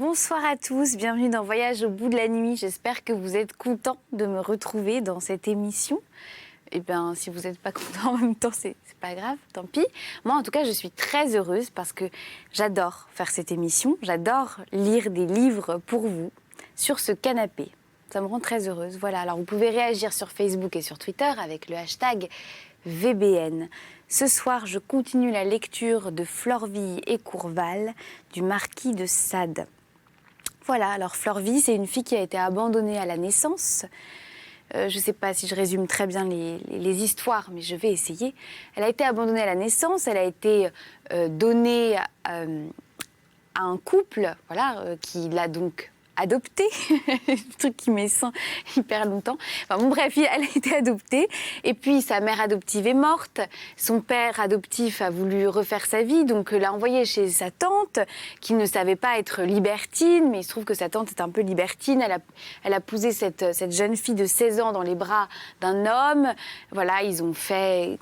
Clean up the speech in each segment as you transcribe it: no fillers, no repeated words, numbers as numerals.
Bonsoir à tous, bienvenue dans Voyage au bout de la nuit. J'espère que vous êtes contents de me retrouver dans cette émission. Eh bien, si vous n'êtes pas contents en même temps, c'est pas grave, tant pis. Moi, en tout cas, je suis très heureuse parce que j'adore faire cette émission. J'adore lire des livres pour vous sur ce canapé. Ça me rend très heureuse. Voilà, alors vous pouvez réagir sur Facebook et sur Twitter avec le hashtag VBN. Ce soir, je continue la lecture de Florville et Courval du Marquis de Sade. Voilà, alors Florville, c'est une fille qui a été abandonnée à la naissance. Je ne sais pas si je résume très bien les histoires, mais je vais essayer. Elle a été abandonnée à la naissance, elle a été donnée à un couple qui l'a donc adoptée, un truc qui met ça hyper longtemps. Enfin bon, bref, elle a été adoptée. Et puis, sa mère adoptive est morte. Son père adoptif a voulu refaire sa vie, donc l'a envoyée chez sa tante, qui ne savait pas être libertine, mais il se trouve que sa tante est un peu libertine. Elle a posé cette jeune fille de 16 ans dans les bras d'un homme. Voilà, ils ont fait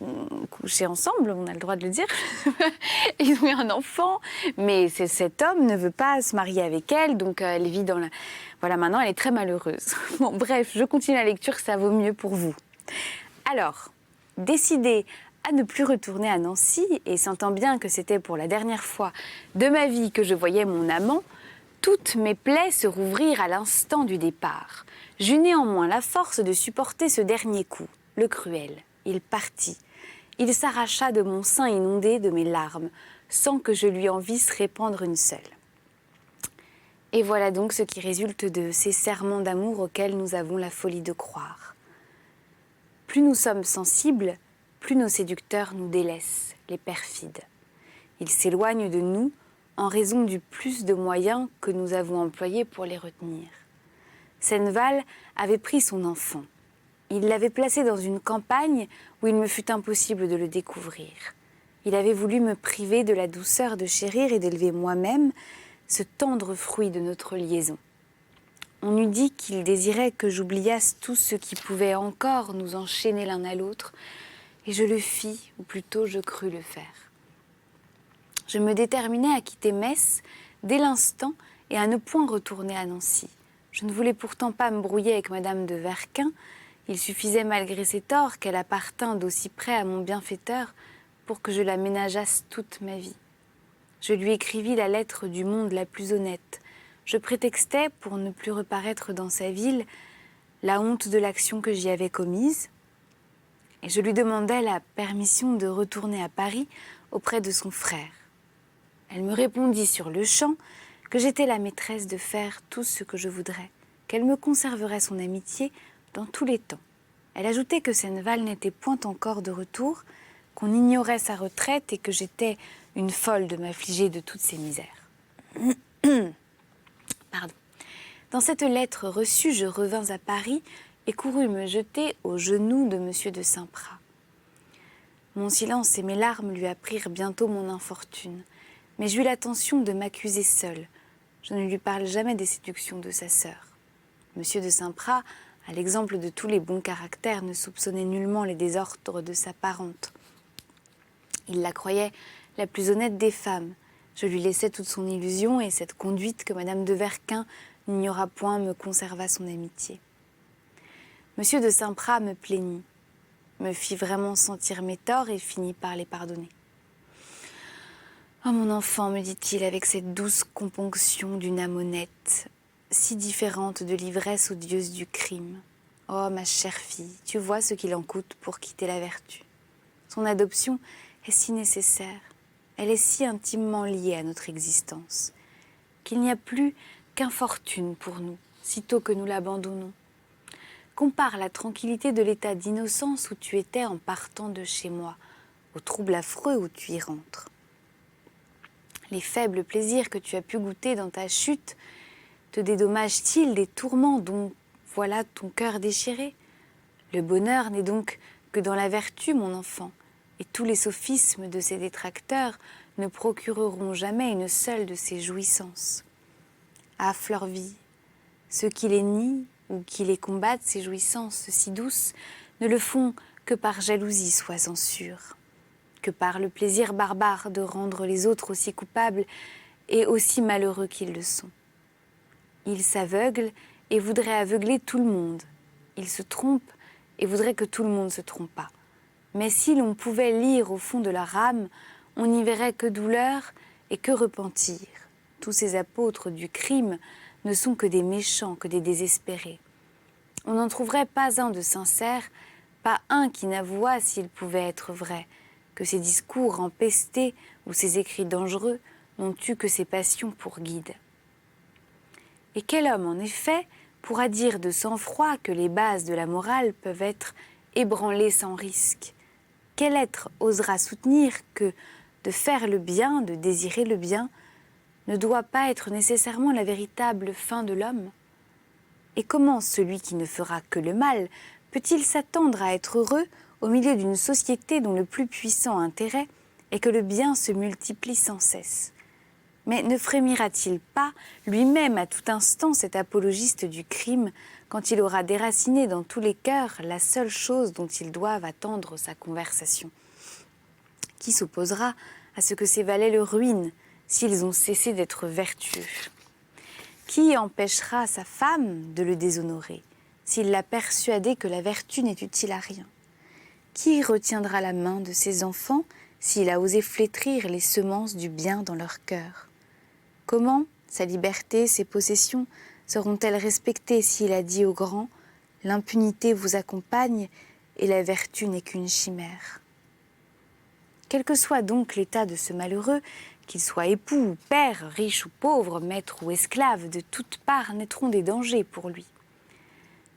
coucher ensemble, on a le droit de le dire. Ils ont eu un enfant, mais cet homme ne veut pas se marier avec elle, donc elle vit dans la... Voilà, maintenant, elle est très malheureuse. Bon, bref, je continue la lecture, ça vaut mieux pour vous. Alors, décidée à ne plus retourner à Nancy, et sentant bien que c'était pour la dernière fois de ma vie que je voyais mon amant, toutes mes plaies se rouvrirent à l'instant du départ. J'eus néanmoins la force de supporter ce dernier coup, le cruel. Il partit. Il s'arracha de mon sein inondé de mes larmes, sans que je lui en visse répandre une seule. Et voilà donc ce qui résulte de ces serments d'amour auxquels nous avons la folie de croire. Plus nous sommes sensibles, plus nos séducteurs nous délaissent, les perfides. Ils s'éloignent de nous en raison du plus de moyens que nous avons employés pour les retenir. Senneval avait pris son enfant. Il l'avait placé dans une campagne où il me fut impossible de le découvrir. Il avait voulu me priver de la douceur de chérir et d'élever moi-même ce tendre fruit de notre liaison. On eût dit qu'il désirait que j'oubliasse tout ce qui pouvait encore nous enchaîner l'un à l'autre, et je le fis, ou plutôt je crus le faire. Je me déterminai à quitter Metz dès l'instant et à ne point retourner à Nancy. Je ne voulais pourtant pas me brouiller avec Madame de Verquin. Il suffisait malgré ses torts qu'elle appartînt d'aussi près à mon bienfaiteur pour que je la ménageasse toute ma vie. Je lui écrivis la lettre du monde la plus honnête. Je prétextai, pour ne plus reparaître dans sa ville, la honte de l'action que j'y avais commise, et je lui demandai la permission de retourner à Paris auprès de son frère. Elle me répondit sur le champ que j'étais la maîtresse de faire tout ce que je voudrais, qu'elle me conserverait son amitié dans tous les temps. Elle ajoutait que Senneval n'était point encore de retour, qu'on ignorait sa retraite et que j'étais une folle de m'affliger de toutes ces misères. Pardon. Dans cette lettre reçue, je revins à Paris et courus me jeter aux genoux de M. de Saint-Prat. Mon silence et mes larmes lui apprirent bientôt mon infortune, mais j'eus l'attention de m'accuser seule. Je ne lui parle jamais des séductions de sa sœur. M. de Saint-Prat, à l'exemple de tous les bons caractères, ne soupçonnait nullement les désordres de sa parente. Il la croyait la plus honnête des femmes. Je lui laissais toute son illusion et cette conduite que Madame de Verquin n'ignora point me conserva son amitié. Monsieur de Saint-Prat me plaignit, me fit vraiment sentir mes torts et finit par les pardonner. « Oh mon enfant, me dit-il avec cette douce componction d'une âme honnête, si différente de l'ivresse odieuse du crime. Oh ma chère fille, tu vois ce qu'il en coûte pour quitter la vertu. Son adoption est si nécessaire, elle est si intimement liée à notre existence, qu'il n'y a plus qu'infortune pour nous, sitôt que nous l'abandonnons. Compare la tranquillité de l'état d'innocence où tu étais en partant de chez moi, au trouble affreux où tu y rentres. Les faibles plaisirs que tu as pu goûter dans ta chute te dédommagent-ils des tourments dont voilà ton cœur déchiré? Le bonheur n'est donc que dans la vertu, mon enfant, et tous les sophismes de ses détracteurs ne procureront jamais une seule de ces jouissances. Ah, Florville, ceux qui les nient ou qui les combattent, ces jouissances si douces, ne le font que par jalousie, sois-en sûre, que par le plaisir barbare de rendre les autres aussi coupables et aussi malheureux qu'ils le sont. Il s'aveugle et voudrait aveugler tout le monde. Il se trompe et voudrait que tout le monde se trompât. Mais si l'on pouvait lire au fond de leur âme, on n'y verrait que douleur et que repentir. Tous ces apôtres du crime ne sont que des méchants, que des désespérés. On n'en trouverait pas un de sincère, pas un qui n'avouât s'il pouvait être vrai, que ses discours empestés ou ses écrits dangereux n'ont eu que ses passions pour guide. Et quel homme, en effet, pourra dire de sang-froid que les bases de la morale peuvent être ébranlées sans risque? Quel être osera soutenir que de faire le bien, de désirer le bien, ne doit pas être nécessairement la véritable fin de l'homme? Et comment celui qui ne fera que le mal peut-il s'attendre à être heureux au milieu d'une société dont le plus puissant intérêt est que le bien se multiplie sans cesse? Mais ne frémira-t-il pas lui-même à tout instant cet apologiste du crime quand il aura déraciné dans tous les cœurs la seule chose dont ils doivent attendre sa conversation? Qui s'opposera à ce que ses valets le ruinent s'ils ont cessé d'être vertueux? Qui empêchera sa femme de le déshonorer s'il l'a persuadée que la vertu n'est utile à rien? Qui retiendra la main de ses enfants s'il a osé flétrir les semences du bien dans leur cœur? Comment sa liberté, ses possessions seront-elles respectées s'il a dit aux grands « L'impunité vous accompagne et la vertu n'est qu'une chimère ». Quel que soit donc l'état de ce malheureux, qu'il soit époux ou père, riche ou pauvre, maître ou esclave, de toutes parts naîtront des dangers pour lui.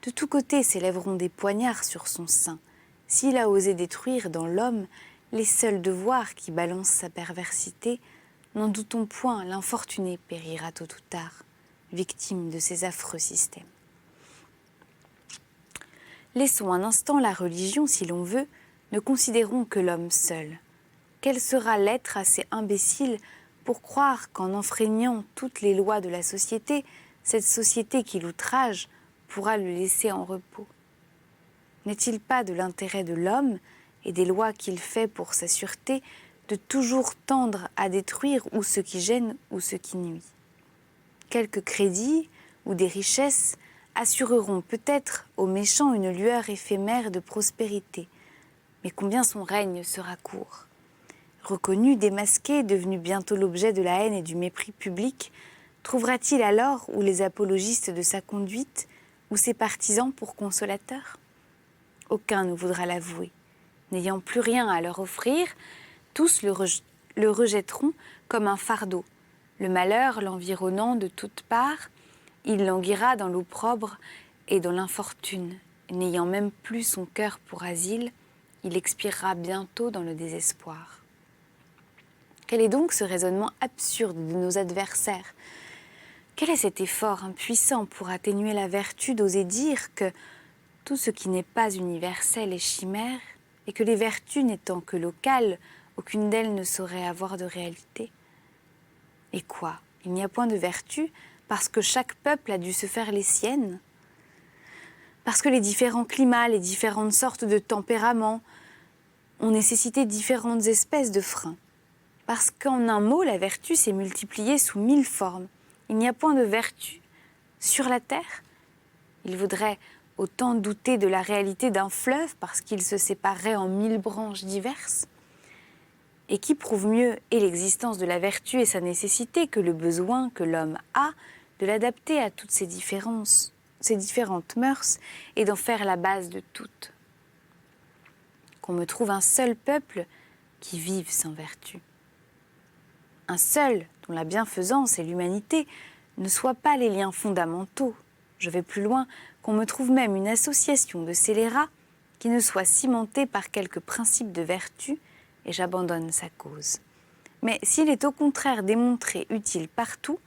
De tous côtés s'élèveront des poignards sur son sein, s'il a osé détruire dans l'homme les seuls devoirs qui balancent sa perversité. N'en doutons point, l'infortuné périra tôt ou tard, victime de ces affreux systèmes. Laissons un instant la religion, si l'on veut, ne considérons que l'homme seul. Quel sera l'être assez imbécile pour croire qu'en enfreignant toutes les lois de la société, cette société qui l'outrage pourra le laisser en repos? N'est-il pas de l'intérêt de l'homme et des lois qu'il fait pour sa sûreté de toujours tendre à détruire ou ce qui gêne ou ce qui nuit? Quelques crédits ou des richesses assureront peut-être aux méchants une lueur éphémère de prospérité, mais combien son règne sera court. Reconnu, démasqué, devenu bientôt l'objet de la haine et du mépris public, trouvera-t-il alors ou les apologistes de sa conduite ou ses partisans pour consolateurs? Aucun ne voudra l'avouer. N'ayant plus rien à leur offrir, tous le rejetteront comme un fardeau. Le malheur l'environnant de toutes parts, il languira dans l'opprobre et dans l'infortune. N'ayant même plus son cœur pour asile, il expirera bientôt dans le désespoir. Quel est donc ce raisonnement absurde de nos adversaires? Quel est cet effort impuissant pour atténuer la vertu d'oser dire que tout ce qui n'est pas universel est chimère et que les vertus n'étant que locales, aucune d'elles ne saurait avoir de réalité? Et quoi? Il n'y a point de vertu parce que chaque peuple a dû se faire les siennes? Parce que les différents climats, les différentes sortes de tempéraments ont nécessité différentes espèces de freins? Parce qu'en un mot, la vertu s'est multipliée sous 1000 formes. Il n'y a point de vertu sur la terre. Il vaudrait autant douter de la réalité d'un fleuve parce qu'il se séparerait en 1000 branches diverses. Et qui prouve mieux et l'existence de la vertu et sa nécessité que le besoin que l'homme a de l'adapter à toutes ces différences, ces différentes mœurs et d'en faire la base de toutes? Qu'on me trouve un seul peuple qui vive sans vertu. Un seul dont la bienfaisance et l'humanité ne soient pas les liens fondamentaux. Je vais plus loin, qu'on me trouve même une association de scélérats qui ne soit cimentée par quelques principes de vertu, et j'abandonne sa cause. Mais s'il est au contraire démontré utile partout,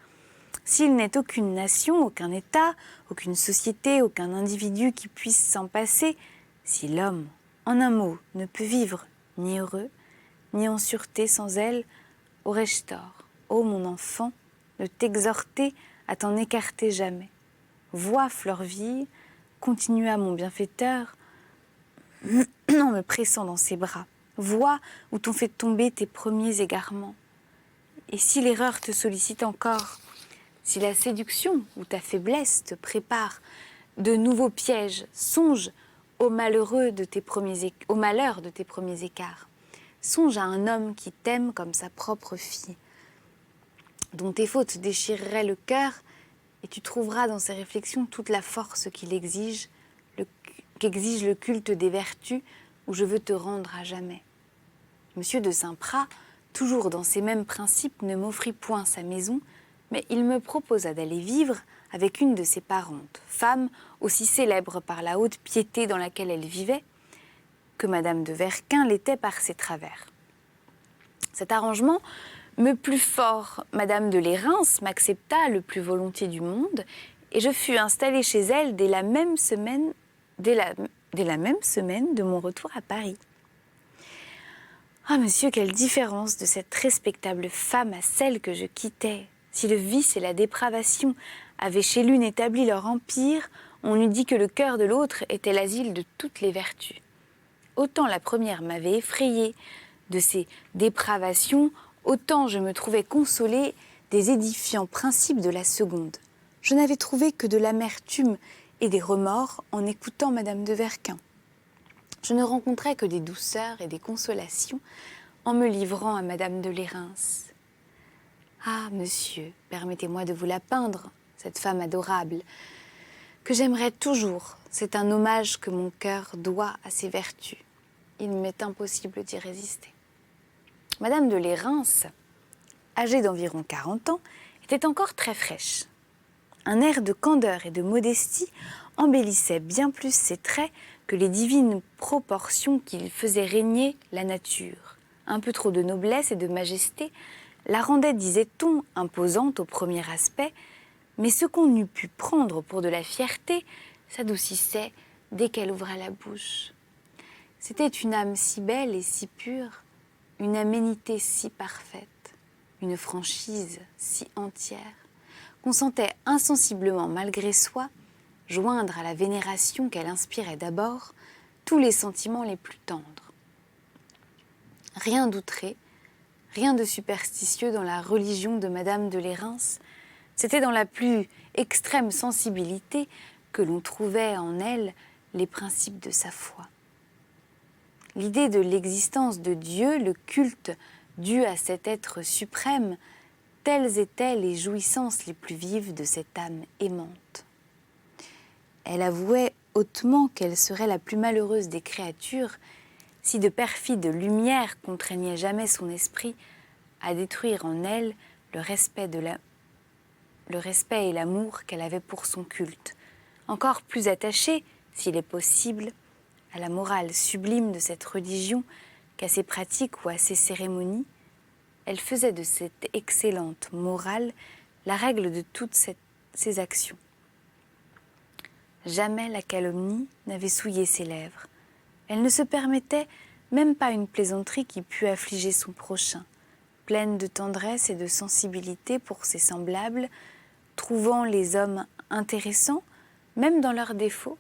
s'il n'est aucune nation, aucun État, aucune société, aucun individu qui puisse s'en passer, si l'homme, en un mot, ne peut vivre ni heureux, ni en sûreté sans elle, aurais-je tort, ô mon enfant, de t'exhorter à t'en écarter jamais? Vois, Fleurville, continua mon bienfaiteur en me pressant dans ses bras. Vois où t'ont fait tomber tes premiers égarements. Et si l'erreur te sollicite encore, Si la séduction ou ta faiblesse te prépare de nouveaux pièges, songe au malheur de tes premiers écarts. Songe à un homme qui t'aime comme sa propre fille, dont tes fautes déchireraient le cœur, et tu trouveras dans ses réflexions toute la force qu'exige le culte des vertus où je veux te rendre à jamais. Monsieur de Saint-Prat, toujours dans ses mêmes principes, ne m'offrit point sa maison, mais il me proposa d'aller vivre avec une de ses parentes, femme aussi célèbre par la haute piété dans laquelle elle vivait, que Madame de Verquin l'était par ses travers. Cet arrangement me plut fort. Madame de Lérins m'accepta le plus volontiers du monde, et je fus installée chez elle dès la même semaine de mon retour à Paris. Ah, monsieur, quelle différence de cette respectable femme à celle que je quittais! Si le vice et la dépravation avaient chez l'une établi leur empire, on eût dit que le cœur de l'autre était l'asile de toutes les vertus. Autant la première m'avait effrayée de ses dépravations, autant je me trouvais consolée des édifiants principes de la seconde. Je n'avais trouvé que de l'amertume et des remords en écoutant Madame de Verquin. Je ne rencontrais que des douceurs et des consolations en me livrant à Madame de Lérins. Ah, monsieur, permettez-moi de vous la peindre, cette femme adorable, que j'aimerais toujours. C'est un hommage que mon cœur doit à ses vertus. Il m'est impossible d'y résister. Madame de Lérins, âgée d'environ 40 ans, était encore très fraîche. Un air de candeur et de modestie embellissait bien plus ses traits que les divines proportions qu'il faisait régner la nature. Un peu trop de noblesse et de majesté la rendait, disait-on, imposante au premier aspect, mais ce qu'on eût pu prendre pour de la fierté s'adoucissait dès qu'elle ouvrait la bouche. C'était une âme si belle et si pure, une aménité si parfaite, une franchise si entière, qu'on sentait insensiblement, malgré soi, joindre à la vénération qu'elle inspirait d'abord tous les sentiments les plus tendres. Rien d'outré, rien de superstitieux dans la religion de Madame de Lérins. C'était dans la plus extrême sensibilité que l'on trouvait en elle les principes de sa foi. L'idée de l'existence de Dieu, le culte dû à cet être suprême, telles étaient les jouissances les plus vives de cette âme aimante. Elle avouait hautement qu'elle serait la plus malheureuse des créatures si de perfides lumières contraignaient jamais son esprit à détruire en elle le respect et l'amour qu'elle avait pour son culte, encore plus attachée, s'il est possible, à la morale sublime de cette religion qu'à ses pratiques ou à ses cérémonies. Elle faisait de cette excellente morale la règle de toutes ses actions. Jamais la calomnie n'avait souillé ses lèvres. Elle ne se permettait même pas une plaisanterie qui pût affliger son prochain. Pleine de tendresse et de sensibilité pour ses semblables, trouvant les hommes intéressants, même dans leurs défauts,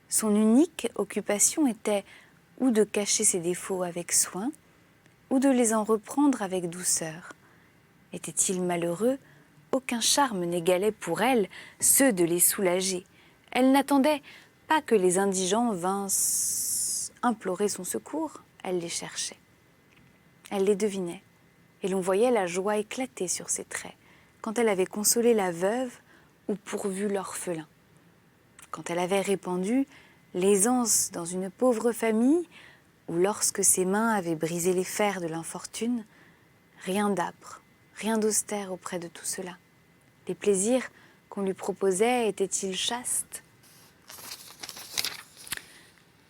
son unique occupation était ou de cacher ses défauts avec soin, ou de les en reprendre avec douceur. Était-il malheureux? Aucun charme n'égalait pour elle ceux de les soulager. Elle n'attendait pas que les indigents vinssent implorer son secours, elle les cherchait. Elle les devinait, et l'on voyait la joie éclater sur ses traits quand elle avait consolé la veuve ou pourvu l'orphelin. Quand elle avait répandu l'aisance dans une pauvre famille, ou lorsque ses mains avaient brisé les fers de l'infortune, rien d'âpre, rien d'austère auprès de tout cela. Les plaisirs qu'on lui proposait étaient-ils chastes?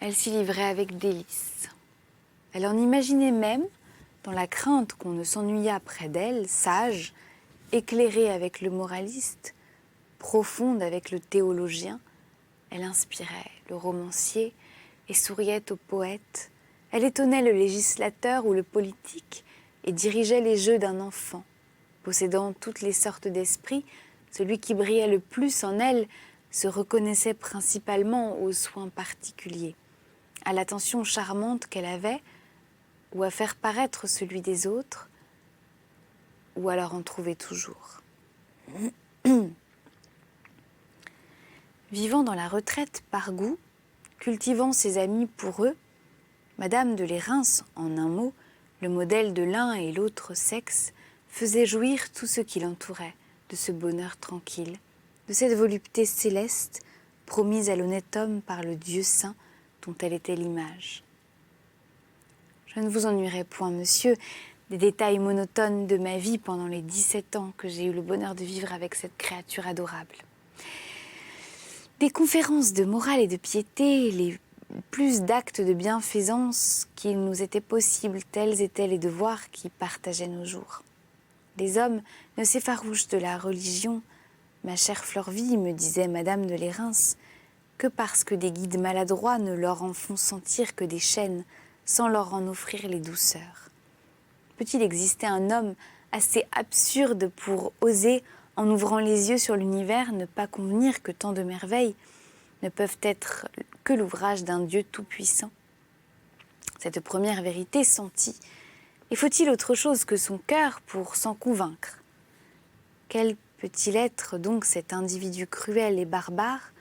Elle s'y livrait avec délice. Elle en imaginait même, dans la crainte qu'on ne s'ennuyât près d'elle, sage, éclairée avec le moraliste, profonde avec le théologien, elle inspirait le romancier et souriait au poète. Elle étonnait le législateur ou le politique et dirigeait les jeux d'un enfant. Possédant toutes les sortes d'esprits, celui qui brillait le plus en elle se reconnaissait principalement aux soins particuliers, à l'attention charmante qu'elle avait, ou à faire paraître celui des autres, ou à leur en trouver toujours. Vivant dans la retraite par goût, cultivant ses amis pour eux, Madame de Lérins, en un mot, le modèle de l'un et l'autre sexe, faisait jouir tout ce qui l'entourait de ce bonheur tranquille, de cette volupté céleste promise à l'honnête homme par le Dieu saint dont elle était l'image. Je ne vous ennuierai point, monsieur, des détails monotones de ma vie pendant les 17 ans que j'ai eu le bonheur de vivre avec cette créature adorable. Des conférences de morale et de piété, les plus d'actes de bienfaisance qu'il nous était possible, tels étaient les devoirs qui partageaient nos jours. Les hommes ne s'effarouchent de la religion, ma chère Fleurville, me disait Madame de Lérins, que parce que des guides maladroits ne leur en font sentir que des chaînes, sans leur en offrir les douceurs. Peut-il exister un homme assez absurde pour oser, en ouvrant les yeux sur l'univers, ne pas convenir que tant de merveilles ne peuvent être que l'ouvrage d'un Dieu tout-puissant? Cette première vérité sentie, et faut-il autre chose que son cœur pour s'en convaincre? Quel peut-il être donc cet individu cruel et barbare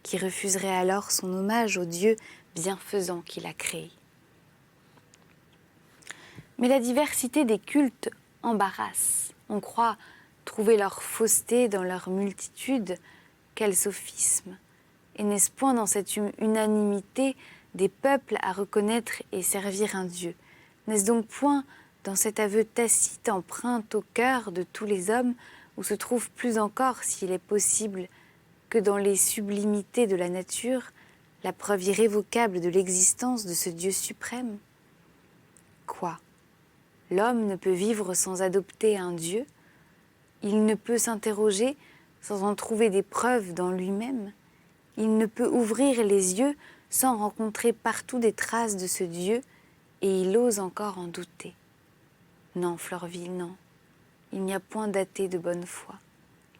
qui refuserait alors son hommage au Dieu bienfaisant qu'il a créé? Mais la diversité des cultes embarrasse. On croit trouver leur fausseté dans leur multitude. Quel sophisme! Et n'est-ce point dans cette unanimité des peuples à reconnaître et servir un Dieu? N'est-ce donc point dans cet aveu tacite empreinte au cœur de tous les hommes, où se trouve plus encore, s'il est possible, que dans les sublimités de la nature, la preuve irrévocable de l'existence de ce Dieu suprême? Quoi? L'homme ne peut vivre sans adopter un Dieu? Il ne peut s'interroger sans en trouver des preuves dans lui-même? Il ne peut ouvrir les yeux sans rencontrer partout des traces de ce Dieu, et il ose encore en douter. Non, Fleurville, non. Il n'y a point d'athée de bonne foi.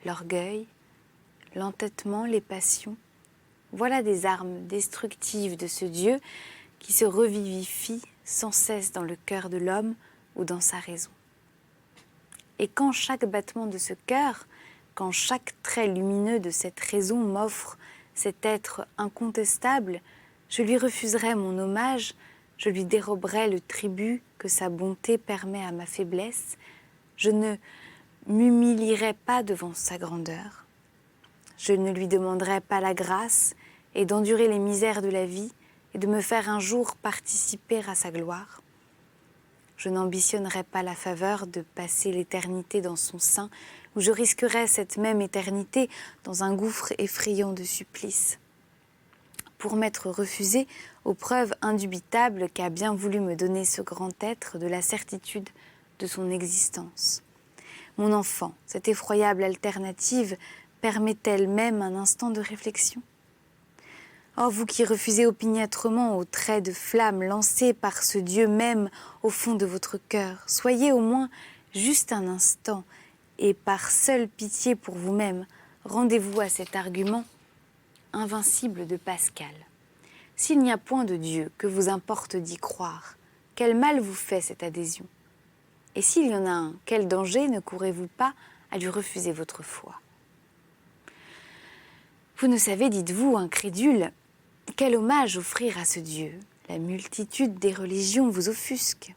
L'orgueil, l'entêtement, les passions, voilà des armes destructives de ce Dieu qui se revivifie sans cesse dans le cœur de l'homme ou dans sa raison. Et quand chaque battement de ce cœur, quand chaque trait lumineux de cette raison m'offre cet être incontestable, je lui refuserai mon hommage, je lui déroberai le tribut que sa bonté permet à ma faiblesse, je ne m'humilierai pas devant sa grandeur, je ne lui demanderai pas la grâce et d'endurer les misères de la vie et de me faire un jour participer à sa gloire. Je n'ambitionnerai pas la faveur de passer l'éternité dans son sein, où je risquerais cette même éternité dans un gouffre effrayant de supplices. Pour m'être refusé aux preuves indubitables qu'a bien voulu me donner ce grand être de la certitude de son existence. Mon enfant, cette effroyable alternative permet-elle même un instant de réflexion? Oh, vous qui refusez opiniâtrement aux traits de flamme lancés par ce Dieu même au fond de votre cœur, soyez au moins juste un instant, et par seule pitié pour vous-même, rendez-vous à cet argument invincible de Pascal. S'il n'y a point de Dieu, que vous importe d'y croire? Quel mal vous fait cette adhésion? Et s'il y en a un, quel danger ne courez-vous pas à lui refuser votre foi? Vous ne savez, dites-vous, incrédule, quel hommage offrir à ce Dieu? La multitude des religions vous offusque.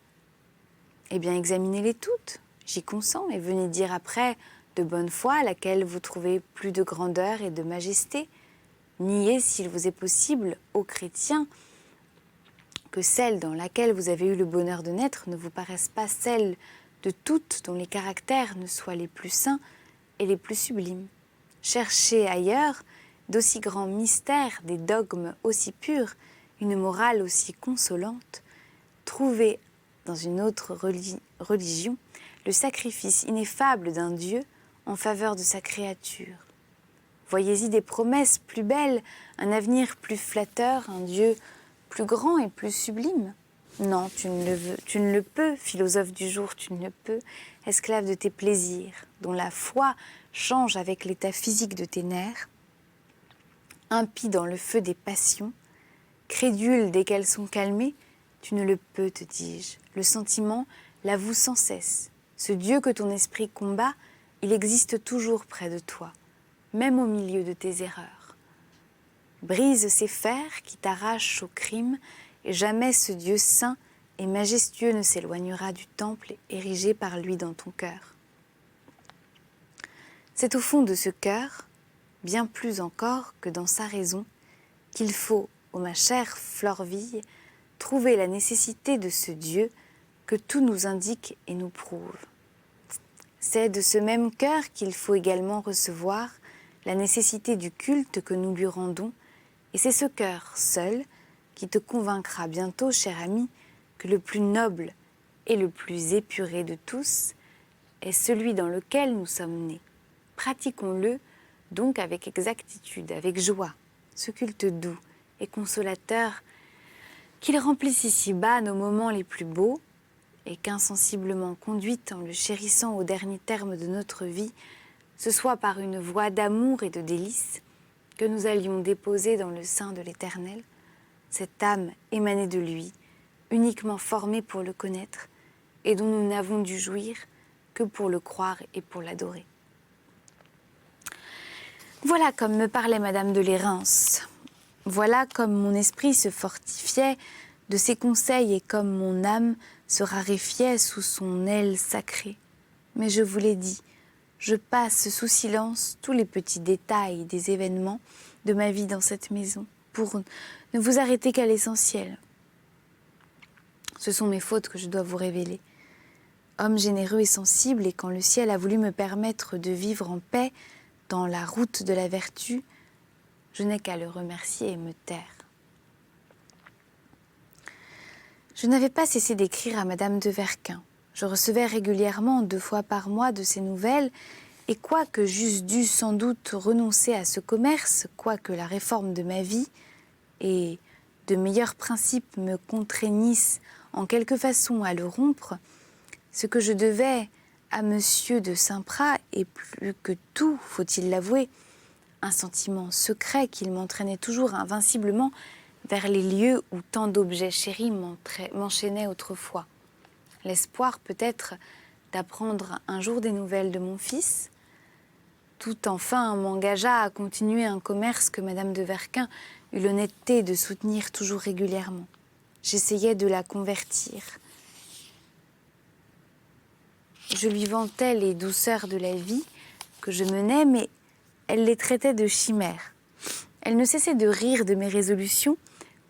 Eh bien, examinez-les toutes, j'y consens, et venez dire après, de bonne foi, laquelle vous trouvez plus de grandeur et de majesté. Niez, s'il vous est possible, aux chrétiens, que celle dans laquelle vous avez eu le bonheur de naître ne vous paraisse pas celle de toutes dont les caractères ne soient les plus saints et les plus sublimes. Cherchez ailleurs d'aussi grands mystères, des dogmes aussi purs, une morale aussi consolante. Trouvez dans une autre religion le sacrifice ineffable d'un Dieu en faveur de sa créature. Voyez-y des promesses plus belles, un avenir plus flatteur, un Dieu plus grand et plus sublime. Non, tu ne le peux, philosophe du jour, tu ne le peux, esclave de tes plaisirs, dont la foi change avec l'état physique de tes nerfs, impie dans le feu des passions, crédule dès qu'elles sont calmées, tu ne le peux, te dis-je. Le sentiment l'avoue sans cesse. Ce Dieu que ton esprit combat il existe toujours près de toi, même au milieu de tes erreurs. Brise ces fers qui t'arrachent au crime, et jamais ce Dieu saint et majestueux ne s'éloignera du temple érigé par lui dans ton cœur. C'est au fond de ce cœur, bien plus encore que dans sa raison, qu'il faut, ô ma chère Florville, trouver la nécessité de ce Dieu que tout nous indique et nous prouve. C'est de ce même cœur qu'il faut également recevoir la nécessité du culte que nous lui rendons, et c'est ce cœur seul qui te convaincra bientôt, cher ami, que le plus noble et le plus épuré de tous est celui dans lequel nous sommes nés. Pratiquons-le donc avec exactitude, avec joie, ce culte doux et consolateur qu'il remplisse ici-bas nos moments les plus beaux et qu'insensiblement conduite en le chérissant au dernier terme de notre vie, ce soit par une voie d'amour et de délices que nous allions déposer dans le sein de l'Éternel, cette âme émanée de lui, uniquement formée pour le connaître et dont nous n'avons dû jouir que pour le croire et pour l'adorer. Voilà comme me parlait Madame de Lérins. Voilà comme mon esprit se fortifiait de ses conseils et comme mon âme se raréfiait sous son aile sacrée. Mais je vous l'ai dit, je passe sous silence tous les petits détails des événements de ma vie dans cette maison pour ne vous arrêter qu'à l'essentiel. Ce sont mes fautes que je dois vous révéler. Homme généreux et sensible, et quand le ciel a voulu me permettre de vivre en paix dans la route de la vertu, je n'ai qu'à le remercier et me taire. Je n'avais pas cessé d'écrire à Madame de Verquin. Je recevais régulièrement 2 fois par mois de ses nouvelles, et quoique j'eusse dû sans doute renoncer à ce commerce, quoique la réforme de ma vie et de meilleurs principes me contraignissent en quelque façon à le rompre, ce que je devais à Monsieur de Saint-Prat, et plus que tout, faut-il l'avouer, un sentiment secret qu'il m'entraînait toujours invinciblement vers les lieux où tant d'objets chéris m'enchaînaient autrefois. L'espoir peut-être d'apprendre un jour des nouvelles de mon fils, tout enfin m'engagea à continuer un commerce que Madame de Verquin eut l'honnêteté de soutenir toujours régulièrement. J'essayais de la convertir. Je lui vantais les douceurs de la vie que je menais, mais elle les traitait de chimères. Elle ne cessait de rire de mes résolutions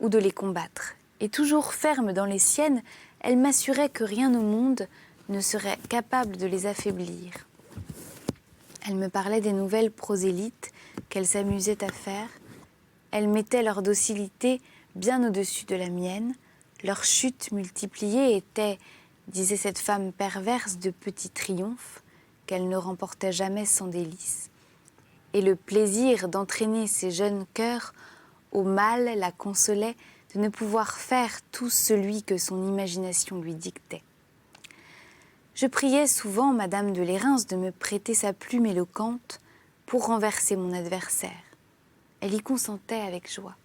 ou de les combattre. Et toujours ferme dans les siennes, elle m'assurait que rien au monde ne serait capable de les affaiblir. Elle me parlait des nouvelles prosélytes qu'elle s'amusait à faire. Elle mettait leur docilité bien au-dessus de la mienne. Leur chute multipliée était, disait cette femme perverse, de petits triomphes qu'elle ne remportait jamais sans délices. Et le plaisir d'entraîner ces jeunes cœurs au mal la consolait de ne pouvoir faire tout celui que son imagination lui dictait. Je priais souvent Madame de Lérins de me prêter sa plume éloquente pour renverser mon adversaire. Elle y consentait avec joie.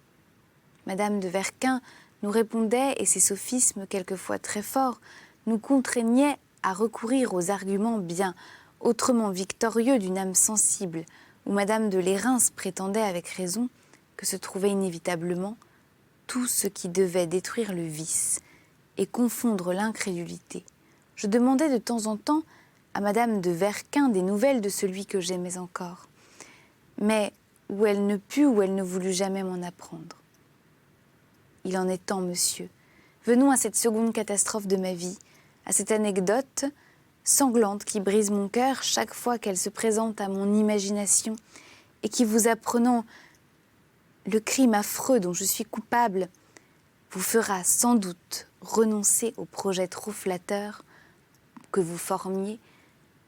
Madame de Verquin nous répondait, et ses sophismes, quelquefois très forts, nous contraignaient à recourir aux arguments bien autrement victorieux d'une âme sensible, où Madame de Lérins prétendait avec raison que se trouvait inévitablement tout ce qui devait détruire le vice et confondre l'incrédulité. Je demandais de temps en temps à Madame de Verquin des nouvelles de celui que j'aimais encore, mais où elle ne put ou elle ne voulut jamais m'en apprendre. Il en est temps, monsieur. Venons à cette seconde catastrophe de ma vie, à cette anecdote sanglante qui brise mon cœur chaque fois qu'elle se présente à mon imagination et qui, vous apprenant le crime affreux dont je suis coupable, vous fera sans doute renoncer au projet trop flatteur que vous formiez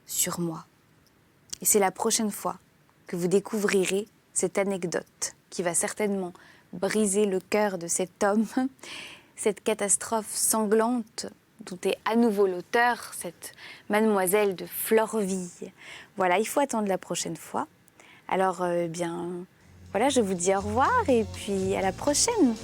sur moi. Et c'est la prochaine fois que vous découvrirez cette anecdote qui va certainement briser le cœur de cet homme, cette catastrophe sanglante dont est à nouveau l'auteur, cette mademoiselle de Florville. Voilà, il faut attendre la prochaine fois. Alors, bien, voilà, je vous dis au revoir et puis à la prochaine.